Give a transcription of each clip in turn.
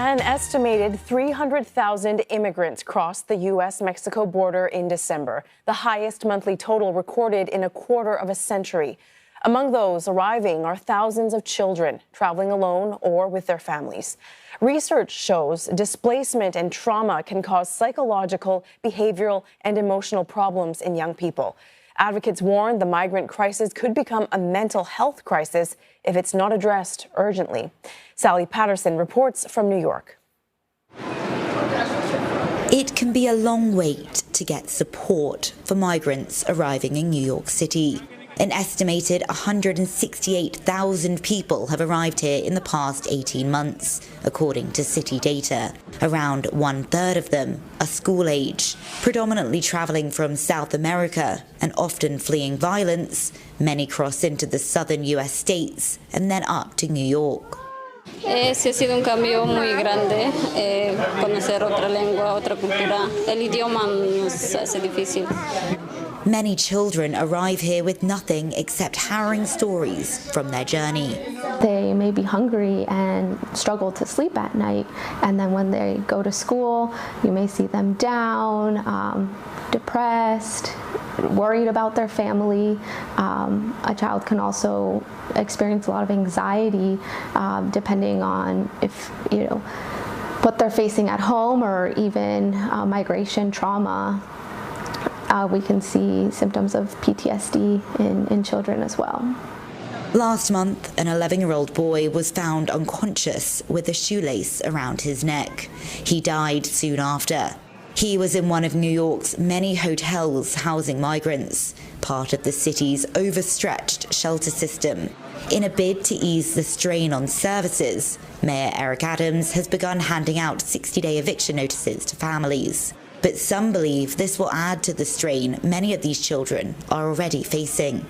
An estimated 300,000 immigrants crossed the U.S.-Mexico border in December, the highest monthly total recorded in a quarter of a century. Among those arriving are thousands of children traveling alone or with their families. Research shows displacement and trauma can cause psychological, behavioral, and emotional problems in young people. Advocates warn the migrant crisis could become a mental health crisis if it's not addressed urgently. Sally Patterson reports from New York. It can be a long wait to get support for migrants arriving in New York City. An estimated 168,000 people have arrived here in the past 18 months, according to city data. Around 1/3 of them are school age, predominantly traveling from South America and often fleeing violence. Many cross into the southern U.S. states and then up to New York. Sí ha sido un cambio muy grande, conocer otra lengua, otra cultura. El idioma nos hace difícil. Many children arrive here with nothing except harrowing stories from their journey. They may be hungry and struggle to sleep at night, and then when they go to school, you may see them down, depressed, worried about their family. A child can also experience a lot of anxiety depending on if, what they're facing at home or even migration trauma. We can see symptoms of PTSD in children as well. Last month, an 11-year-old boy was found unconscious with a shoelace around his neck. He died soon after. He was in one of New York's many hotels housing migrants, part of the city's overstretched shelter system. In a bid to ease the strain on services, Mayor Eric Adams has begun handing out 60-day eviction notices to families. But some believe this will add to the strain many of these children are already facing.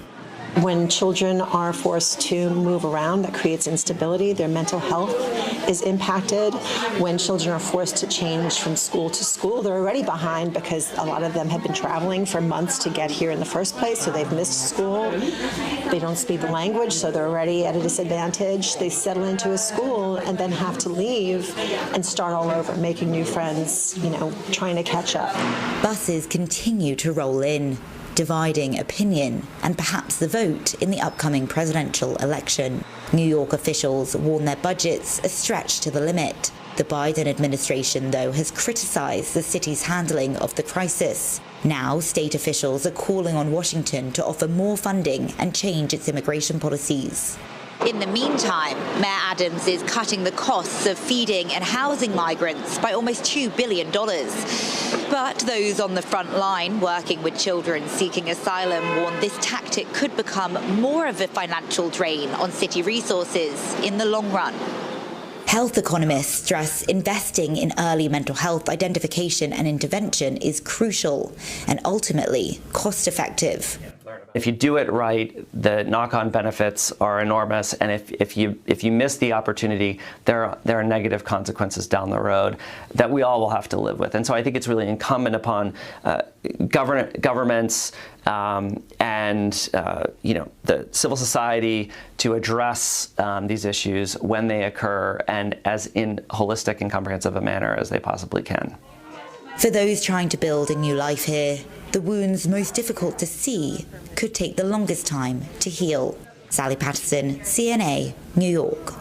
When children are forced to move around, that creates instability. Their mental health is impacted. When children are forced to change from school to school, they're already behind because a lot of them have been traveling for months to get here in the first place, so they've missed school. They don't speak the language, so they're already at a disadvantage. They settle into a school and then have to leave and start all over, making new friends, trying to catch up. Buses continue to roll in, dividing opinion and perhaps the vote in the upcoming presidential election. New York officials warn their budgets are stretched to the limit. The Biden administration, though, has criticized the city's handling of the crisis. Now, state officials are calling on Washington to offer more funding and change its immigration policies. In the meantime, Mayor Adams is cutting the costs of feeding and housing migrants by almost $2 billion. But those on the front line working with children seeking asylum warn this tactic could become more of a financial drain on city resources in the long run. Health economists stress investing in early mental health identification and intervention is crucial and ultimately cost-effective. If you do it right, the knock-on benefits are enormous, and if you miss the opportunity, there are negative consequences down the road that we all will have to live with. And so I think it's really incumbent upon governments and the civil society to address these issues when they occur, and as in holistic and comprehensive a manner as they possibly can. For those trying to build a new life here, the wounds most difficult to see could take the longest time to heal. Sally Patterson, CNA, New York.